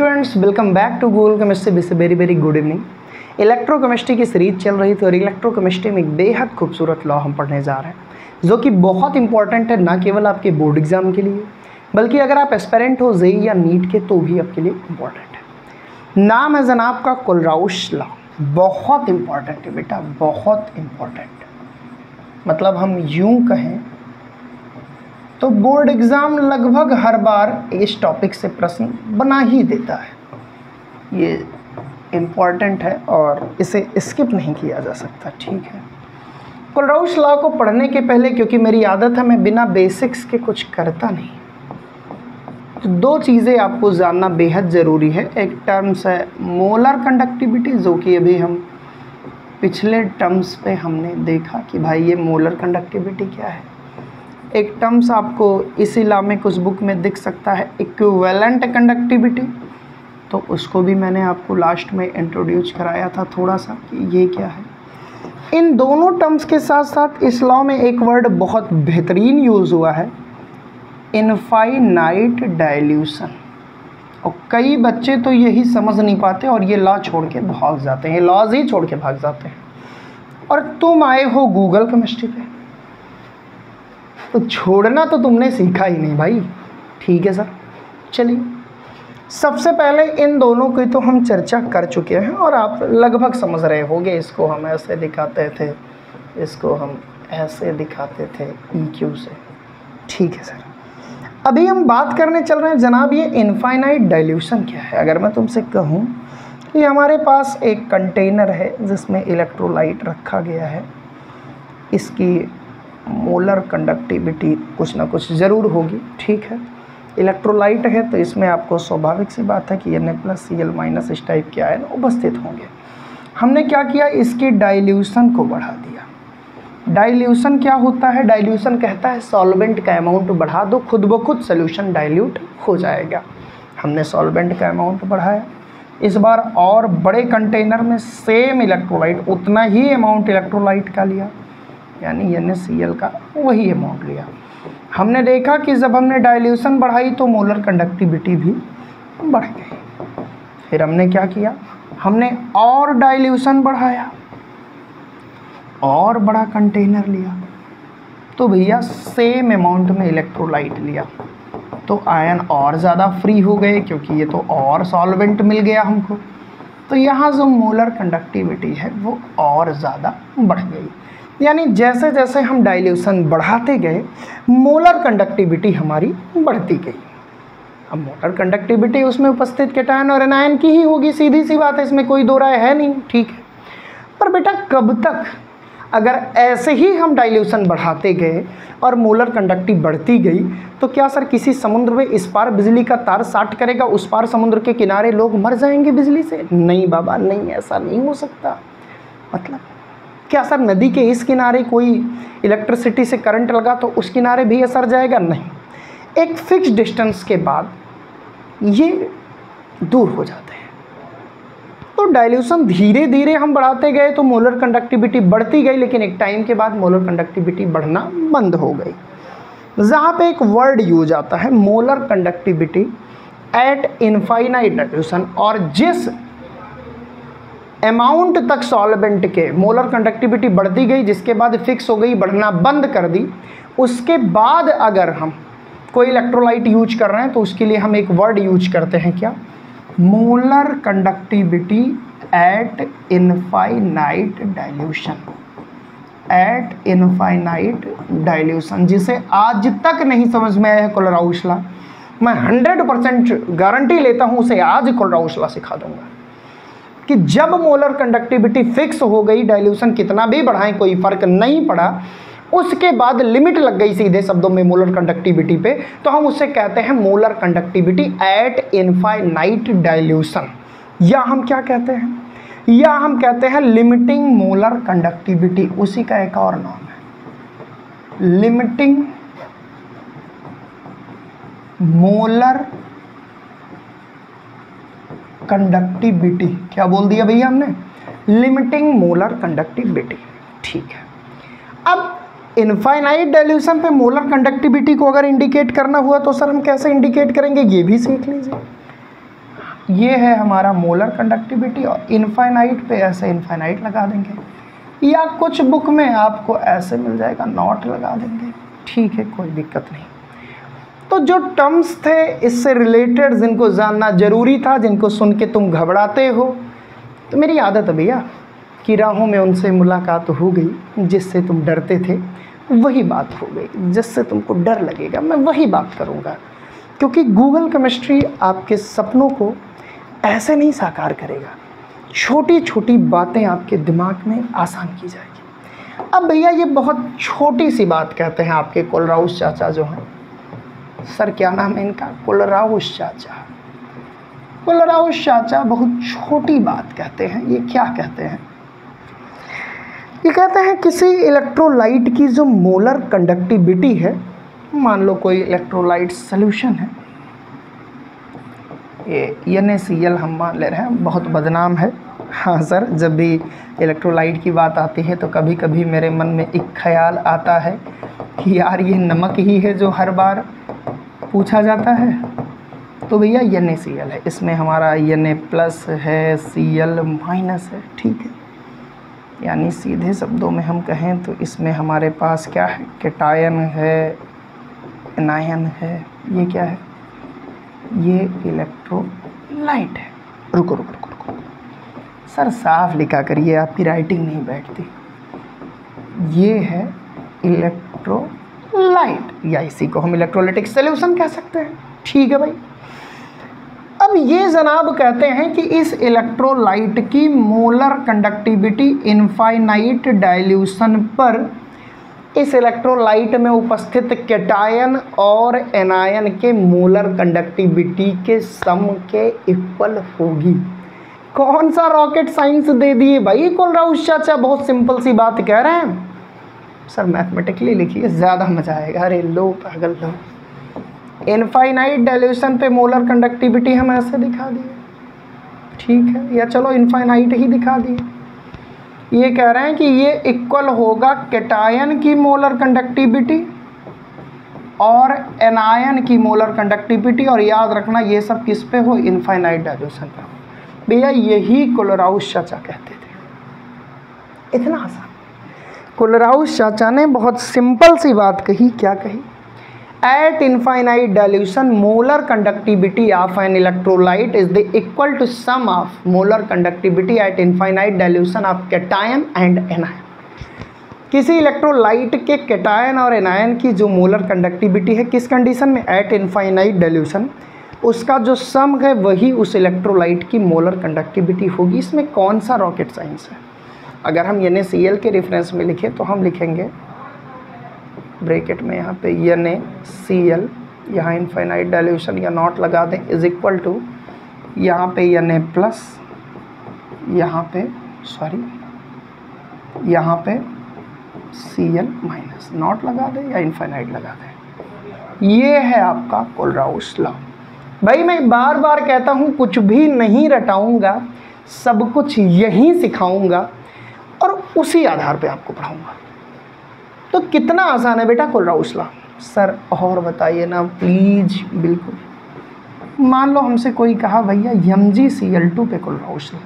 Students, welcome back to Google chemistry. Wish very very good evening. Electrochemistry की series चल रही थी और इलेक्ट्रोकेमिस्ट्री में एक बेहद खूबसूरत लॉ हम पढ़ने जा रहे हैं जो कि बहुत इंपॉर्टेंट है, ना केवल आपके बोर्ड एग्जाम के लिए बल्कि अगर आप एस्पिरेंट हो जेईई या नीट के तो भी आपके लिए इम्पॉर्टेंट है। नाम है जनाब का कोलराउश लॉ। बहुत इंपॉर्टेंट है बेटा, बहुत इम्पॉर्टेंट। मतलब हम यूँ कहें तो बोर्ड एग्ज़ाम लगभग हर बार इस टॉपिक से प्रश्न बना ही देता है। ये इम्पॉर्टेंट है और इसे स्किप नहीं किया जा सकता, ठीक है। कोलराउश लॉ को पढ़ने के पहले, क्योंकि मेरी आदत है मैं बिना बेसिक्स के कुछ करता नहीं, तो दो चीज़ें आपको जानना बेहद ज़रूरी है। एक टर्म्स है मोलर कंडक्टिविटी, जो कि अभी हम पिछले टर्म्स पे हमने देखा कि भाई ये मोलर कंडक्टिविटी क्या है। एक टर्म्स आपको इसी लॉ में कुछ बुक में दिख सकता है इक्विवेलेंट कंडक्टिविटी, तो उसको भी मैंने आपको लास्ट में इंट्रोड्यूस कराया था थोड़ा सा कि ये क्या है। इन दोनों टर्म्स के साथ साथ इस लॉ में एक वर्ड बहुत बेहतरीन यूज़ हुआ है, इनफाइनाइट डाइल्यूशन। और कई बच्चे तो यही समझ नहीं पाते और ये लॉ छोड़ के भाग जाते हैं, लॉज ही छोड़ के भाग जाते हैं। और तुम आए हो गूगल केमिस्ट्री पे, तो छोड़ना तो तुमने सीखा ही नहीं भाई, ठीक है सर। चलिए, सबसे पहले इन दोनों की तो हम चर्चा कर चुके हैं और आप लगभग समझ रहे होंगे। इसको हम ऐसे दिखाते थे, इसको हम ऐसे दिखाते थे EQ से, ठीक है सर। अभी हम बात करने चल रहे हैं जनाब ये इनफाइनाइट डाइल्यूशन क्या है। अगर मैं तुमसे कहूँ कि हमारे पास एक कंटेनर है जिसमें इलेक्ट्रोलाइट रखा गया है, इसकी मोलर कंडक्टिविटी कुछ ना कुछ ज़रूर होगी, ठीक है। इलेक्ट्रोलाइट है तो इसमें आपको स्वाभाविक सी बात है कि Na+Cl- इस टाइप के आयन उपस्थित होंगे। हमने क्या किया, इसके डाइल्यूशन को बढ़ा दिया। डाइल्यूशन क्या होता है? डाइल्यूशन कहता है सॉल्वेंट का अमाउंट बढ़ा दो, खुद ब खुद सोल्यूशन डाइल्यूट हो जाएगा। हमने सॉल्वेंट का अमाउंट बढ़ाया, इस बार और बड़े कंटेनर में सेम इलेक्ट्रोलाइट, उतना ही अमाउंट इलेक्ट्रोलाइट का लिया, यानी NaCl का वही अमाउंट लिया। हमने देखा कि जब हमने डाइल्यूशन बढ़ाई तो मोलर कंडक्टिविटी भी बढ़ गई। फिर हमने क्या किया, हमने और डाइल्यूशन बढ़ाया और बड़ा कंटेनर लिया, तो भैया सेम अमाउंट में इलेक्ट्रोलाइट लिया, तो आयन और ज़्यादा फ्री हो गए क्योंकि ये तो और सॉल्वेंट मिल गया हमको। तो यहाँ जो मोलर कंडक्टिविटी है वो और ज़्यादा बढ़ गई। यानी जैसे जैसे हम डाइल्यूशन बढ़ाते गए मोलर कंडक्टिविटी हमारी बढ़ती गई। अब मोलर कंडक्टिविटी उसमें उपस्थित केटायन और एनायन की ही होगी, सीधी सी बात है, इसमें कोई दो राय है नहीं, ठीक है। पर बेटा कब तक? अगर ऐसे ही हम डाइल्यूशन बढ़ाते गए और मोलर कंडक्टिविटी बढ़ती गई तो क्या सर किसी समुद्र में इस पार बिजली का तार साट करेगा, उस पार समुद्र के किनारे लोग मर जाएंगे बिजली से? नहीं बाबा, नहीं, ऐसा नहीं हो सकता। मतलब क्या सर नदी के इस किनारे कोई इलेक्ट्रिसिटी से करंट लगा तो उस किनारे भी असर जाएगा? नहीं। एक फिक्स डिस्टेंस के बाद ये दूर हो जाते हैं। तो डाइल्यूशन धीरे धीरे हम बढ़ाते गए तो मोलर कंडक्टिविटी बढ़ती गई, लेकिन एक टाइम के बाद मोलर कंडक्टिविटी बढ़ना बंद हो गई। जहाँ पे एक वर्ड यूज आता है molar conductivity at infinite dilution, और जिस अमाउंट तक सॉल्वेंट के मोलर कंडक्टिविटी बढ़ती गई जिसके बाद फिक्स हो गई, बढ़ना बंद कर दी, उसके बाद अगर हम कोई इलेक्ट्रोलाइट यूज कर रहे हैं तो उसके लिए हम एक वर्ड यूज करते हैं, क्या? Molar conductivity at infinite dilution. Eight infinite dilution, जिसे आज तक नहीं समझ में आया है कोलराउश लॉ, मैं 100% गारंटी लेता हूँ उसे आज कोलराउश लॉ सिखा दूंगा कि जब मोलर कंडक्टिविटी फिक्स हो गई, डाइल्यूशन कितना भी बढ़ाएं कोई फर्क नहीं पड़ा, उसके बाद लिमिट लग गई सीधे शब्दों में मोलर कंडक्टिविटी पे, तो हम उसे कहते हैं molar conductivity at infinite dilution. या हम क्या कहते हैं, या हम कहते हैं लिमिटिंग मोलर कंडक्टिविटी। उसी का एक और नाम है लिमिटिंग मोलर कंडक्टिविटी। क्या बोल दिया भैया हमने? लिमिटिंग मोलर कंडक्टिविटी, ठीक है। अब इनफाइनाइट डाइल्यूशन पे मोलर कंडक्टिविटी को अगर इंडिकेट करना हुआ तो सर हम कैसे इंडिकेट करेंगे, ये भी सीख लीजिए। ये है हमारा मोलर कंडक्टिविटी, और इनफाइनाइट पे ऐसे इनफाइनाइट लगा देंगे, या कुछ बुक में आपको ऐसे मिल जाएगा नॉट लगा देंगे, ठीक है, कोई दिक्कत नहीं। तो जो टर्म्स थे इससे रिलेटेड जिनको जानना ज़रूरी था, जिनको सुन के तुम घबराते हो, तो मेरी आदत है भैया कि राहों में उनसे मुलाकात हो गई जिससे तुम डरते थे, वही बात हो गई, जिससे तुमको डर लगेगा मैं वही बात करूँगा, क्योंकि गूगल केमिस्ट्री आपके सपनों को ऐसे नहीं साकार करेगा, छोटी छोटी बातें आपके दिमाग में आसान की जाएगी। अब भैया ये बहुत छोटी सी बात कहते हैं आपके कोलराउस चाचा जो हैं, सर क्या नाम है इनका, कोलराउस चाचा। कोलराउस चाचा बहुत छोटी बात कहते हैं। ये क्या कहते हैं, ये कहते हैं किसी इलेक्ट्रोलाइट की जो मोलर कंडक्टिविटी है, मान लो कोई इलेक्ट्रोलाइट सॉल्यूशन है, ये NaCl हम मान ले रहे हैं, बहुत बदनाम है। हाँ सर, जब भी इलेक्ट्रोलाइट की बात आती है तो कभी कभी मेरे मन में एक ख्याल आता है कि यार ये नमक ही है जो हर बार पूछा जाता है। तो भैया NaCl है, इसमें हमारा Na+ है, Cl- है, ठीक है। यानी सीधे शब्दों में हम कहें तो इसमें हमारे पास क्या है, कैटायन है, एनायन है, ये क्या है, ये इलेक्ट्रोलाइट है। रुको रुको रुको रुको सर, साफ लिखा करिए, आपकी राइटिंग नहीं बैठती। ये है इलेक्ट्रोलाइट, या इसी को हम इलेक्ट्रोलाइटिक सॉल्यूशन कह सकते हैं, ठीक है भाई। अब ये जनाब कहते हैं कि इस इलेक्ट्रोलाइट की मोलर कंडक्टिविटी इनफाइनाइट डाइल्यूशन पर इस इलेक्ट्रोलाइट में उपस्थित कैटायन और एनायन के मोलर कंडक्टिविटी के सम के इक्वल होगी। कौन सा रॉकेट साइंस दे दिए भाई कोलराउस चाचा, बहुत सिंपल सी बात कह रहे हैं। सर मैथमेटिकली लिखिए, ज़्यादा मजा आएगा। अरे लो पागल लो, इनफाइनाइट डाइल्यूशन पे मोलर कंडक्टिविटी हम ऐसे दिखा दिए, ठीक है, या चलो इनफाइनाइट ही दिखा दिए। ये कह रहे हैं कि ये इक्वल होगा कैटायन की मोलर कंडक्टिविटी और एनायन की मोलर कंडक्टिविटी, और याद रखना ये सब किस पे हो, इनफाइनाइट डाइल्यूशन पे हो। भैया यही कोलराउस चाचा कहते थे, इतना आसान। कोलराउस चाचा ने बहुत सिंपल सी बात कही, क्या कही, at infinite dilution molar conductivity of an electrolyte is the equal to sum of molar conductivity at infinite dilution of cation and anion. किसी इलेक्ट्रोलाइट के कैटायन और एनायन की जो मोलर कंडक्टिविटी है, किस कंडीशन में, एट इनफाइनाइट डाइल्यूशन, उसका जो सम है वही उस इलेक्ट्रोलाइट की मोलर कंडक्टिविटी होगी। इसमें कौन सा रॉकेट साइंस है? अगर हम NaCl के रेफरेंस में लिखें तो हम लिखेंगे ब्रैकेट में यहाँ पे NaCl, यहाँ इनफाइनाइट डाइल्यूशन या नॉट लगा दें, इज इक्वल टू यहाँ पे Na+, यहाँ पे यहाँ पे Cl-, नॉट लगा दें या इनफाइनाइट लगा दें। ये है आपका कोलराउस लॉ। भाई मैं बार बार कहता हूँ, कुछ भी नहीं रटाऊँगा, सब कुछ यहीं सिखाऊँगा और उसी आधार पे आपको पढ़ाऊँगा। तो कितना आसान है बेटा कोलराउस लॉ। सर और बताइए ना प्लीज़। बिल्कुल। मान लो हमसे कोई कहा भैया MgCl2 पे कोलराउस लॉ,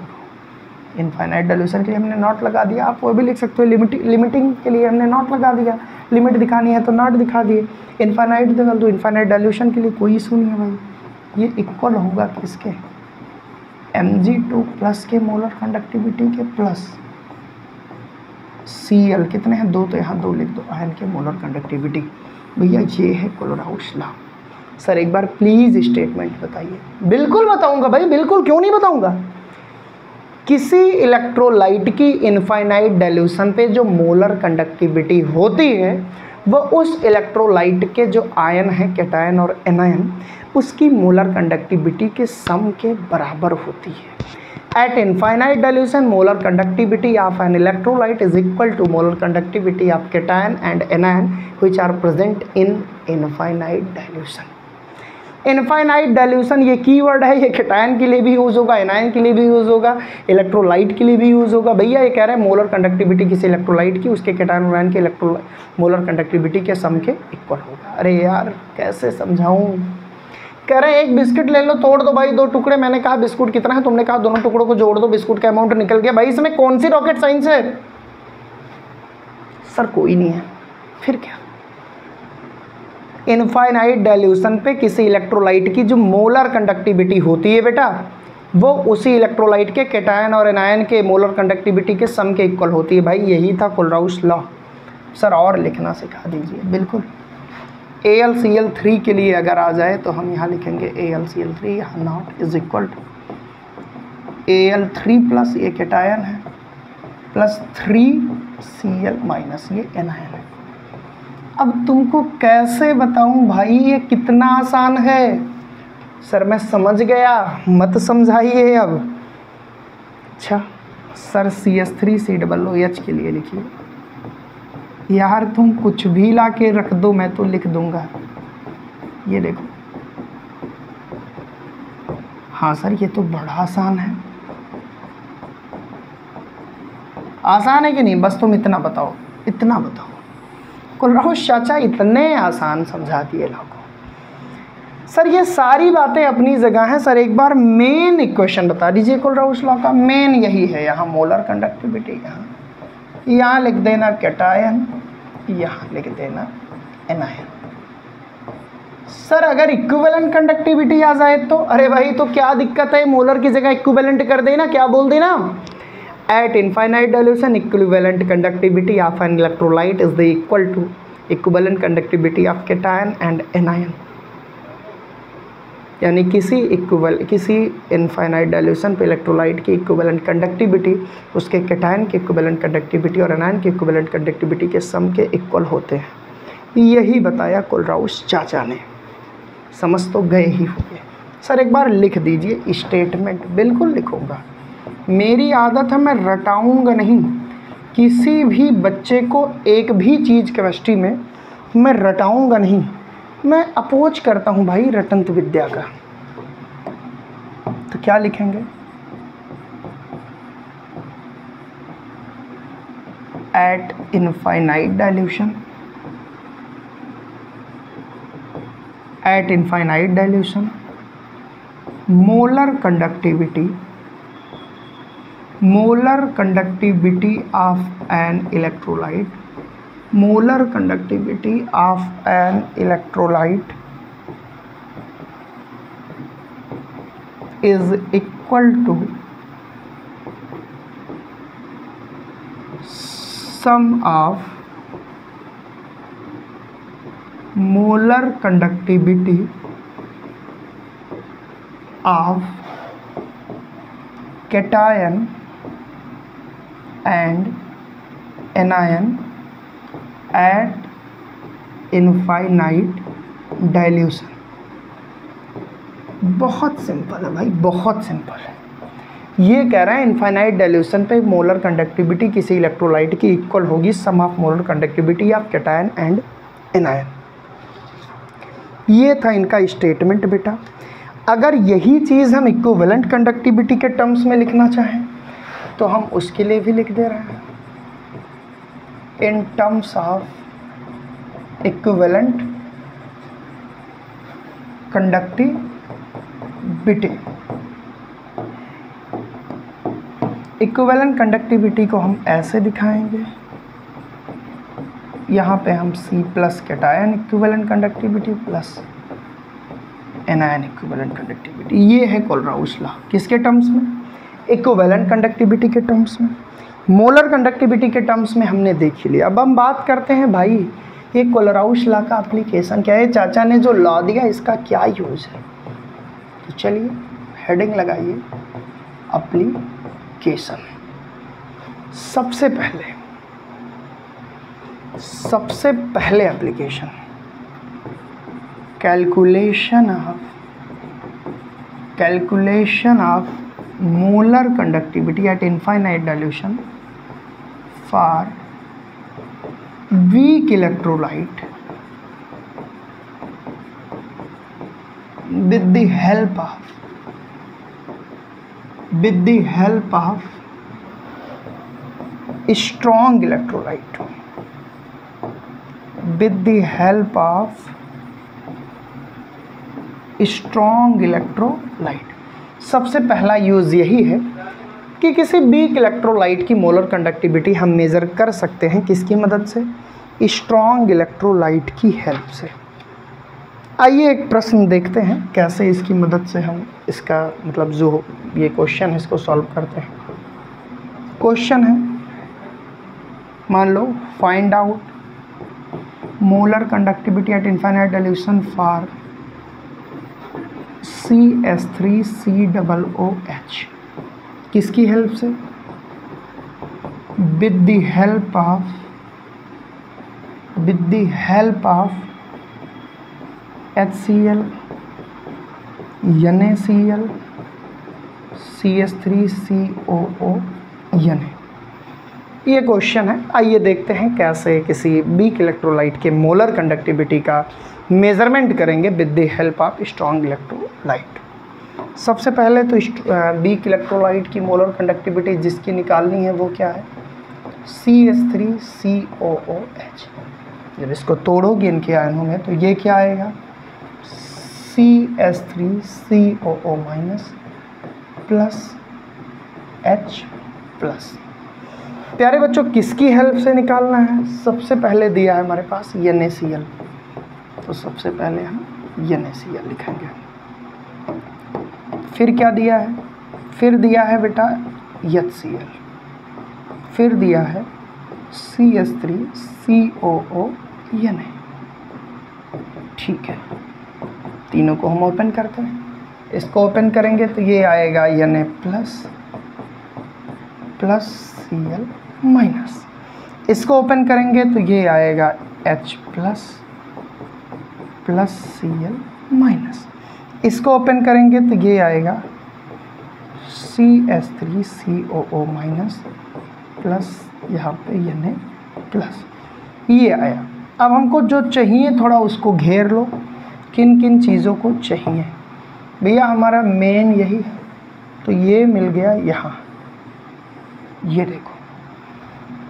इनफाइनाइट डाइल्यूशन के लिए हमने नॉट लगा दिया, आप वो भी लिख सकते हो, लिमिटिंग के लिए हमने नॉट लगा दिया, लिमिट दिखानी है तो नॉट दिखा दिए, इनफाइनाइट दिखा दो, इनफाइनाइट डाइल्यूशन के लिए कोई इशू नहीं है भाई। ये इक्वल होगा किसके, Mg2+ के मोलर कंडक्टिविटी के प्लस Cl, कितने हैं, 2, तो यहाँ 2 लिख दो, आयन के मोलर कंडक्टिविटी। भैया ये है कोलराउस लॉ। सर एक बार प्लीज़ स्टेटमेंट बताइए। बिल्कुल बताऊंगा भाई, बिल्कुल, क्यों नहीं बताऊंगा। किसी इलेक्ट्रोलाइट की इनफाइनाइट डाइल्यूशन पे जो मोलर कंडक्टिविटी होती है वो उस इलेक्ट्रोलाइट के जो आयन है, कैटायन और एनायन, उसकी मोलर कंडक्टिविटी के सम के बराबर होती है। At infinite dilution, molar conductivity of an electrolyte is equal to molar conductivity of cation and anion which are present in infinite dilution. Infinite dilution ये keyword है, ये कैटायन के लिए भी यूज़ होगा, एनायन के लिए भी यूज़ होगा, इलेक्ट्रोलाइट के लिए भी यूज़ होगा। भैया ये कह रहे हैं मोलर कंडक्टिविटी किसी इलेक्ट्रोलाइट की उसके कैटायन और एनायन के मोलर कंडक्टिविटी के सम के इक्वल होगा। अरे यार कैसे समझाऊँ, कह रहे हैं एक बिस्किट ले लो, तोड़ दो भाई 2 टुकड़े। मैंने कहा बिस्कुट कितना है, तुमने कहा दोनों टुकड़ों को जोड़ दो, बिस्कुट का अमाउंट निकल गया। भाई इसमें कौन सी रॉकेट साइंस है? सर कोई नहीं है। फिर क्या? इनफाइनाइट डाइल्यूशन पे किसी इलेक्ट्रोलाइट की जो मोलर कंडक्टिविटी होती है बेटा, वो उसी इलेक्ट्रोलाइट के कैटायन और एनायन के मोलर कंडक्टिविटी के सम के इक्वल होती है। भाई यही था कोलराउस लॉ। सर और लिखना सिखा दीजिए। बिल्कुल। AlCl3 के लिए अगर आ जाए तो हम यहाँ लिखेंगे AlCl3, यहाँ nought is equal to Al3 plus ये कैटायन है प्लस 3Cl माइनस ये एनायन है। अब तुमको कैसे बताऊं भाई ये कितना आसान है? सर मैं समझ गया, मत समझाइए अब। अच्छा सर CH3COOH के लिए लिखिए। यार तुम कुछ भी ला के रख दो, मैं तो लिख दूंगा। ये देखो। हाँ सर ये तो बड़ा आसान है। आसान है कि नहीं? बस तुम इतना बताओ, इतना बताओ। कोलराउस चाचा इतने आसान समझा दिए लोगों। सर ये सारी बातें अपनी जगह हैं। सर एक बार मेन इक्वेशन बता दीजिए कोलराउस लॉ का। मेन यही है, यहाँ मोलर कंडक्टिविटी, यहाँ लिख देना कैटायन, यहाँ लिख देना एनायन। सर अगर इक्विवेलेंट कंडक्टिविटी आ जाए तो? अरे भाई तो क्या दिक्कत है, मोलर की जगह इक्विवेलेंट कर देना। क्या बोल देना? At infinite dilution equivalent conductivity of an electrolyte is the equal to equivalent conductivity of cation and anion. यानी किसी इनफाइनाइट डाइल्यूशन पे इलेक्ट्रोलाइट की इक्विवेलेंट कंडक्टिविटी उसके कैटायन के इक्विवेलेंट कंडक्टिविटी और एनायन के इक्विवेलेंट कंडक्टिविटी के सम के इक्वल होते हैं। यही बताया कोलराउस चाचा ने। समझ तो गए ही होंगे। सर एक बार लिख दीजिए स्टेटमेंट। बिल्कुल लिखूँगा, मेरी आदत है, मैं रटाऊँगा नहीं। किसी भी बच्चे को एक भी चीज़ केमिस्ट्री में मैं रटाऊँगा नहीं। मैं अपोज करता हूँ भाई रटंत विद्या का। तो क्या लिखेंगे? Eight infinite dilution, eight infinite dilution molar conductivity of an electrolyte, molar conductivity of an electrolyte is equal to sum of molar conductivity of cation and anion at infinite dilution. बहुत simple है भाई, बहुत simple है। ये कह रहा है infinite dilution पे मोलर कंडक्टिविटी किसी इलेक्ट्रोलाइट की इक्वल होगी sum of molar conductivity of cation and anion. ये था इनका स्टेटमेंट बेटा। अगर यही चीज़ हम इक्विवेलेंट कंडक्टिविटी के टर्म्स में लिखना चाहें तो हम उसके लिए भी लिख दे रहे हैं in terms of equivalent conductivity। Equivalent conductivity को हम ऐसे दिखाएंगे, यहाँ पे हम C plus cation equivalent conductivity plus anion equivalent conductivity. ये है कोलराउस लॉ। किसके टर्म्स में? इक्विवेलेंट कंडक्टिविटी के टर्म्स में। मोलर कंडक्टिविटी के टर्म्स में हमने देख ही लिया। अब हम बात करते हैं भाई ये कोलराउस लॉ का एप्लीकेशन क्या है। चाचा ने जो लॉ दिया इसका क्या यूज़ है, तो चलिए हेडिंग लगाइए एप्लीकेशन। सबसे पहले application calculation of molar conductivity at infinite dilution for weak electrolyte with the help of strong electrolyte, with the help of strong electrolyte. सबसे पहला यूज़ यही है कि किसी वीक इलेक्ट्रोलाइट की मोलर कंडक्टिविटी हम मेज़र कर सकते हैं किसकी मदद से, स्ट्रॉन्ग इलेक्ट्रोलाइट की हेल्प से। आइए एक प्रश्न देखते हैं कैसे इसकी मदद से हम इसका मतलब जो ये क्वेश्चन है इसको सॉल्व करते हैं। क्वेश्चन है, मान लो find out molar conductivity at infinite dilution for CH3COOH। किसकी हेल्प से, with the help of HCl, NaCl, CH3COO, Na। ये क्वेश्चन है। आइए देखते हैं कैसे किसी वीक इलेक्ट्रोलाइट के मोलर कंडक्टिविटी का मेज़रमेंट करेंगे with the help of strong electrolyte. सबसे पहले तो वीक इलेक्ट्रोलाइट की मोलर कंडक्टिविटी जिसकी निकालनी है वो क्या है, CH3COOH। जब इसको तोड़ोगे इनके आयनों में तो ये क्या आएगा, CH3COO minus plus H plus. प्यारे बच्चों किसकी हेल्प से निकालना है, सबसे पहले दिया है हमारे पास NaCl, तो सबसे पहले हम NaCl लिखेंगे। फिर क्या दिया है, फिर दिया है बेटा HCl, फिर दिया है CH3COO Na। ठीक है, तीनों को हम ओपन करते हैं। इसको ओपन करेंगे तो ये आएगा Na प्लस Cl माइनस। इसको ओपन करेंगे तो ये आएगा H प्लस Cl माइनस। इसको ओपन करेंगे तो ये आएगा CH3COO माइनस प्लस यहाँ पे Na प्लस। ये आया। अब हमको जो चाहिए थोड़ा उसको घेर लो, किन किन चीज़ों को चाहिए भैया, हमारा मेन यही है। तो ये मिल गया यहाँ, ये देखो,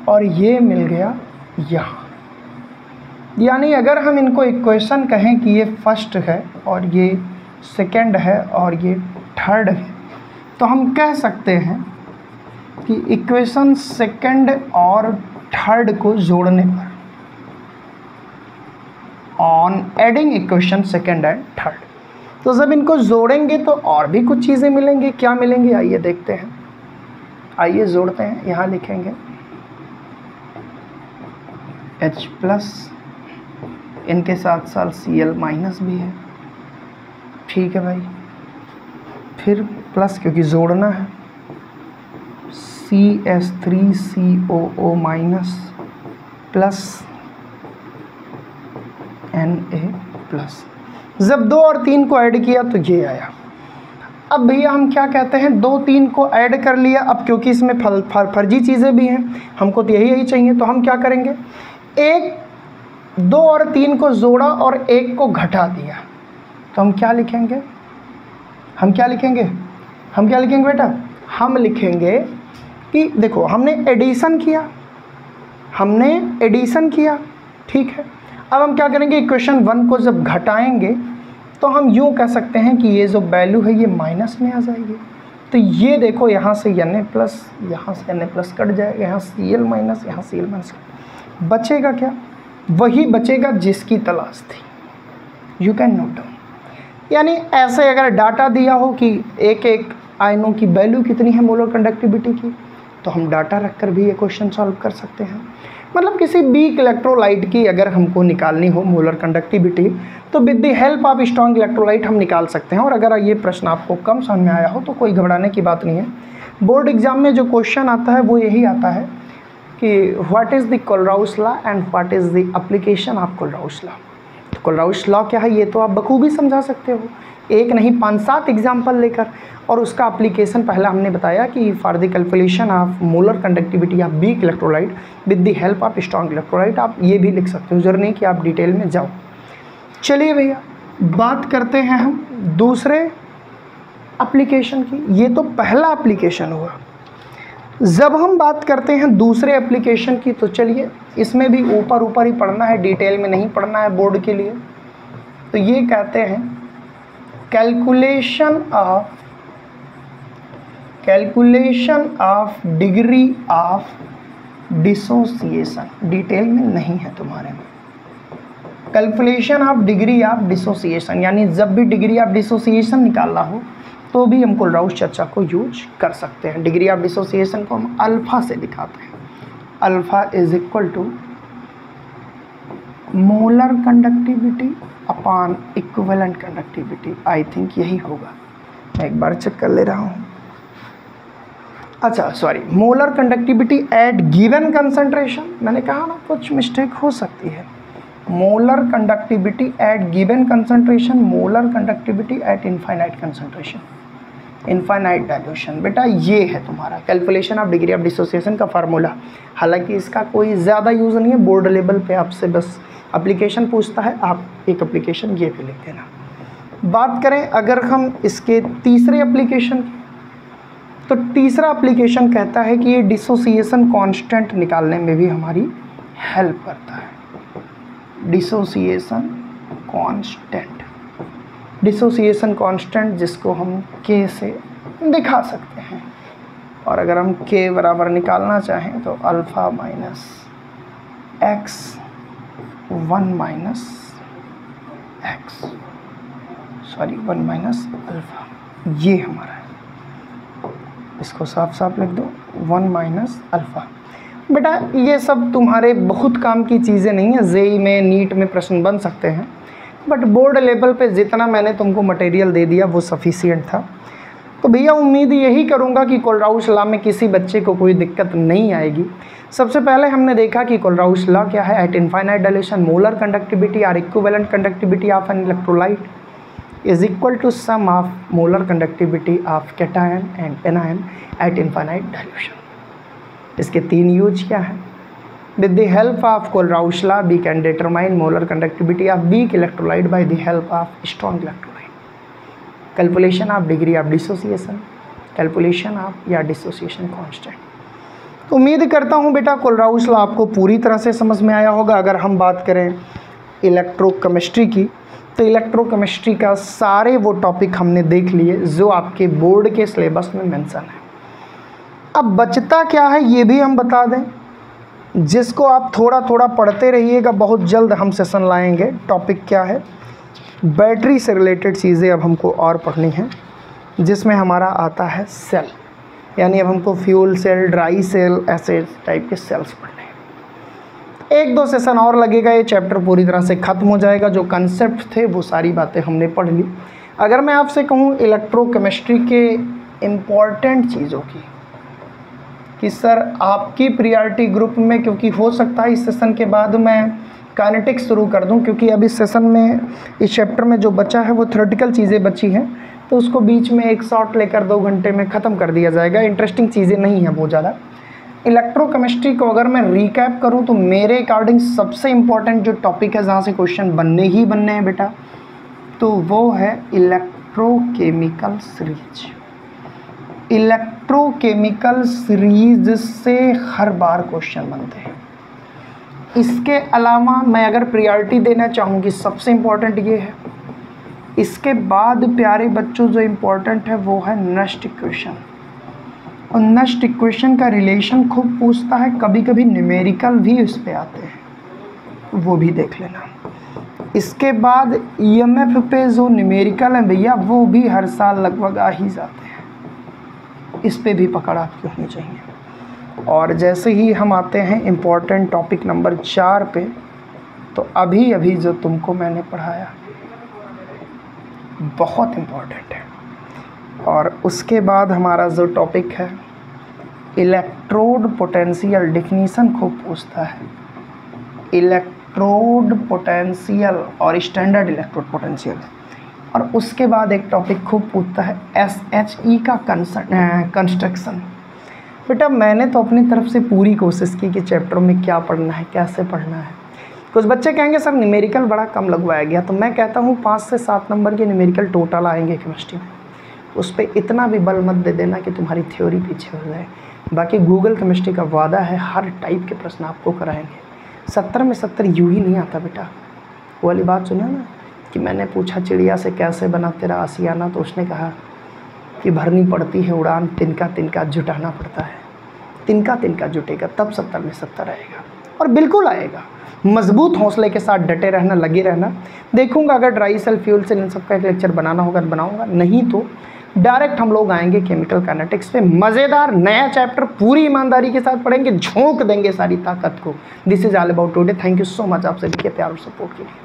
और ये मिल गया यहाँ। यानी अगर हम इनको इक्वेशन कहें कि ये फर्स्ट है और ये सेकंड है और ये थर्ड है, तो हम कह सकते हैं कि इक्वेशन सेकंड और थर्ड को जोड़ने पर, on adding equation second and third, तो जब इनको जोड़ेंगे तो और भी कुछ चीज़ें मिलेंगी। क्या मिलेंगी आइए देखते हैं, आइए जोड़ते हैं। यहाँ लिखेंगे H प्लस, इनके साथ साथ Cl माइनस भी है, ठीक है भाई। फिर प्लस क्योंकि जोड़ना है, CH3COO minus plus Na plus. जब 2 और 3 को ऐड किया तो ये आया। अब भैया हम क्या कहते हैं, 2 3 को ऐड कर लिया। अब क्योंकि इसमें फर्जी चीज़ें भी हैं, हमको तो यही चाहिए, तो हम क्या करेंगे, 2 और 3 को जोड़ा और 1 को घटा दिया। तो हम क्या लिखेंगे, हम क्या लिखेंगे बेटा, हम लिखेंगे कि देखो हमने एडिशन किया, ठीक है। अब हम क्या करेंगे, इक्वेशन 1 को जब घटाएंगे तो हम यूँ कह सकते हैं कि ये जो वैल्यू है ये माइनस में आ जाएगी। तो ये देखो यहाँ से Na प्लस, यहाँ से Na प्लस कट जाएगा, यहाँ Cl माइनस, यहाँ Cl माइनस, बचेगा क्या, वही बचेगा जिसकी तलाश थी। You can note down. यानी ऐसे अगर डाटा दिया हो कि एक एक आयनों की वैल्यू कितनी है मोलर कंडक्टिविटी की, तो हम डाटा रखकर भी ये क्वेश्चन सॉल्व कर सकते हैं। मतलब किसी वीक इलेक्ट्रोलाइट की अगर हमको निकालनी हो मोलर कंडक्टिविटी, तो with the help of strong electrolyte हम निकाल सकते हैं। और अगर ये प्रश्न आपको कम समझ में आया हो तो कोई घबराने की बात नहीं है। बोर्ड एग्जाम में जो क्वेश्चन आता है वो यही आता है कि what is the Kohlrausch law and what is the application of Kohlrausch law. तो कोलराउस लॉ क्या है ये तो आप बखूबी समझा सकते हो, एक नहीं 5-7 एग्जाम्पल लेकर। और उसका एप्लीकेशन पहला हमने बताया कि for the calculation of molar conductivity of weak electrolyte with the help of strong electrolyte. आप ये भी लिख सकते हो, जरूरी नहीं कि आप डिटेल में जाओ। चलिए भैया बात करते हैं हम दूसरे एप्लीकेशन की। ये तो पहला एप्लीकेशन हुआ। जब हम बात करते हैं दूसरे एप्लीकेशन की, तो चलिए इसमें भी ऊपर ही पढ़ना है, डिटेल में नहीं पढ़ना है बोर्ड के लिए। तो ये कहते हैं calculation of degree of dissociation, detail में नहीं है तुम्हारे में। Calculation of degree of dissociation यानी जब भी डिग्री ऑफ डिसोसिएशन निकालना हो तो भी हम कोलराउस चर्चा को यूज कर सकते हैं। डिग्री ऑफ डिसोसिएशन को हम अल्फा से दिखाते हैं। Alpha is equal to molar conductivity upon equivalent conductivity. I think यही होगा, मैं एक बार चेक कर ले रहा हूँ। अच्छा sorry, molar conductivity eight given concentration, मैंने कहा ना कुछ मिस्टेक हो सकती है। Molar conductivity eight given concentration, molar conductivity at infinite concentration, infinite dilution. बेटा ये है तुम्हारा calculation of degree of dissociation का फार्मूला। हालांकि इसका कोई ज़्यादा यूज़ नहीं है, बोर्ड लेवल पे आपसे बस एप्लीकेशन पूछता है, आप एक एप्लीकेशन ये भी लिख देना। बात करें अगर हम इसके तीसरे एप्लीकेशन की, तो तीसरा एप्लीकेशन कहता है कि ये डिसोसिएशन कांस्टेंट निकालने में भी हमारी हेल्प करता है। डिसोसिएशन कांस्टेंट जिसको हम k से दिखा सकते हैं, और अगर हम k बराबर निकालना चाहें तो alpha minus x 1 minus alpha, ये हमारा है। इसको साफ साफ लिख दो 1 माइनस अल्फ़ा। बेटा ये सब तुम्हारे बहुत काम की चीज़ें नहीं है, जेई में नीट में प्रश्न बन सकते हैं, बट बोर्ड लेवल पे जितना मैंने तुमको मटेरियल दे दिया वो सफिशिएंट था। तो भैया उम्मीद यही करूँगा कि कोलराउस लॉ में किसी बच्चे को कोई दिक्कत नहीं आएगी। सबसे पहले हमने देखा कि कोलराउस लॉ क्या है। At infinite dilution molar conductivity और equivalent conductivity of an electrolyte is equal to sum of molar conductivity of cation and anion at infinite dilution. इसके 3 यूज क्या है। With the help of Kohlrausch law we can determine molar conductivity of weak electrolyte by the help of strong electrolyte. Calculation of degree of dissociation, calculation of या dissociation constant. उम्मीद करता हूँ बेटा Kohlrausch law आपको पूरी तरह से समझ में आया होगा। अगर हम बात करें इलेक्ट्रोकेमिस्ट्री की, तो इलेक्ट्रोकेमिस्ट्री का सारे वो टॉपिक हमने देख लिए जो आपके बोर्ड के सिलेबस में मेंशन है। अब बचता क्या है ये भी हम बता दें, जिसको आप थोड़ा थोड़ा पढ़ते रहिएगा। बहुत जल्द हम सेशन लाएंगे। टॉपिक क्या है, बैटरी से रिलेटेड चीज़ें अब हमको और पढ़नी है, जिसमें हमारा आता है सेल, यानी अब हमको फ्यूल सेल, ड्राई सेल, ऐसे टाइप के सेल्स पढ़ने हैं। 1-2 सेशन और लगेगा, ये चैप्टर पूरी तरह से ख़त्म हो जाएगा। जो कंसेप्ट थे वो सारी बातें हमने पढ़ ली। अगर मैं आपसे कहूँ इलेक्ट्रोकेमिस्ट्री के इम्पॉर्टेंट चीज़ों की, कि सर आपकी प्रियॉरिटी ग्रुप में, क्योंकि हो सकता है इस सेशन के बाद मैं काइनेटिक्स शुरू कर दूं, क्योंकि अभी सेशन में इस चैप्टर में जो बचा है वो थ्योरेटिकल चीज़ें बची हैं, तो उसको बीच में एक शॉट लेकर 2 घंटे में ख़त्म कर दिया जाएगा। इंटरेस्टिंग चीज़ें नहीं हैं बहुत ज़्यादा। इलेक्ट्रोकेमिस्ट्री को अगर मैं रिकैप करूं तो मेरे अकॉर्डिंग सबसे इम्पॉर्टेंट जो टॉपिक है जहाँ से क्वेश्चन बनने ही बनने हैं बेटा, तो वो है इलेक्ट्रोकेमिकल सीरीज। इलेक्ट्रोकेमिकल सीरीज से हर बार क्वेश्चन बनते हैं। इसके अलावा मैं अगर प्रायोरिटी देना चाहूँ कि सबसे इम्पॉर्टेंट ये है, इसके बाद प्यारे बच्चों जो इम्पोर्टेंट है वो है नेक्स्ट इक्वेशन। और नेक्स्ट इक्वेशन का रिलेशन खूब पूछता है, कभी कभी न्यूमेरिकल भी उस पे आते हैं, वो भी देख लेना। इसके बाद ईएमएफ पे जो न्यूमेरिकल है भैया वो भी हर साल लगभग आ ही जाते हैं, इस पे भी पकड़ आपकी होनी चाहिए। और जैसे ही हम आते हैं इम्पोर्टेंट टॉपिक नंबर 4 पे, तो अभी अभी जो तुमको मैंने पढ़ाया बहुत इम्पोर्टेंट है। और उसके बाद हमारा जो टॉपिक है इलेक्ट्रोड पोटेंशियल, डिफिनीशन खूब पूछता है। इलेक्ट्रोड पोटेंशियल और स्टैंडर्ड इलेक्ट्रोड पोटेंशियल। और उसके बाद एक टॉपिक खूब पूछता है SHE का कंस्ट्रक्शन। बेटा मैंने तो अपनी तरफ से पूरी कोशिश की कि चैप्टर में क्या पढ़ना है, कैसे पढ़ना है। कुछ बच्चे कहेंगे सर न्यूमेरिकल बड़ा कम लगवाया गया, तो मैं कहता हूँ 5 से 7 नंबर के न्यूमेरिकल टोटल आएंगे केमिस्ट्री में। उस पर इतना भी बल मत दे देना कि तुम्हारी थ्योरी पीछे हो जाए। बाकी गूगल केमिस्ट्री का वादा है हर टाइप के प्रश्न आपको कराएंगे। 70 में 70 यूँ ही नहीं आता बेटा, वो वाली बात सुना ना कि मैंने पूछा चिड़िया से कैसे बना तेरा आशियाना, तो उसने कहा कि भरनी पड़ती है उड़ान, तिनका तिनका जुटाना पड़ता है। तिनका तिनका जुटेगा तब 70 में 70 आएगा, और बिल्कुल आएगा। मजबूत हौसले के साथ डटे रहना, लगे रहना। देखूंगा अगर ड्राई सेल फ्यूल से इन सब का एक लेक्चर बनाना होगा तो बनाऊंगा, नहीं तो डायरेक्ट हम लोग आएंगे केमिकल काइनेटिक्स पे। मज़ेदार नया चैप्टर पूरी ईमानदारी के साथ पढ़ेंगे, झोंक देंगे सारी ताकत को। This is all about today. Thank you so much आप सभी के प्यार और सपोर्ट के लिए।